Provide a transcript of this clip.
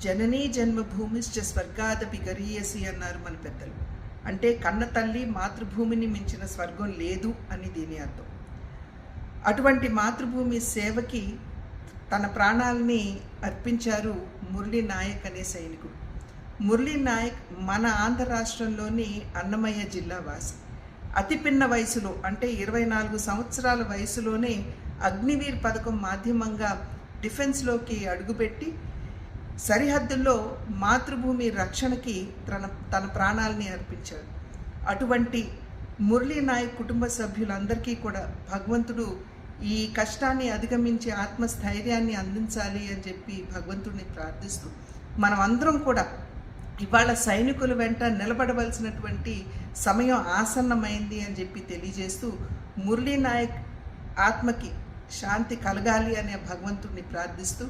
జననీ జన్మభూమిశ్చ స్వర్గాదపి గరీయసి అన్నారు మన పెద్దలు. అంటే కన్న తల్లి మాతృభూమిని మించిన స్వర్గం లేదు అని దీని అర్థం. అటువంటి మాతృభూమి సేవకి తన ప్రాణాలని అర్పించారు మురళీ నాయక్ అనే సైనికుడు. మురళీ నాయక్ మన ఆంధ్ర రాష్ట్రంలోని అన్నమయ్య జిల్లా వాసి. అతి పిన్న వయసులో అంటే 24 సంవత్సరాల వయసులోనే అగ్నివీర్ పథకం మాధ్యమంగా డిఫెన్స్లోకి అడుగుపెట్టి సరిహద్దుల్లో మాతృభూమి రక్షణకి తన ప్రాణాలని అర్పించాడు. అటువంటి మురళీ నాయక్ కుటుంబ సభ్యులందరికీ కూడా భగవంతుడు ఈ కష్టాన్ని అధిగమించి ఆత్మస్థైర్యాన్ని అందించాలి అని చెప్పి భగవంతుడిని ప్రార్థిస్తూ మనం అందరం కూడా ఇవాళ సైనికుల వెంట నిలబడవలసినటువంటి సమయం ఆసన్నమైంది అని చెప్పి తెలియజేస్తూ మురళీ నాయక్ ఆత్మకి శాంతి కలగాలి అనే భగవంతుడిని ప్రార్థిస్తూ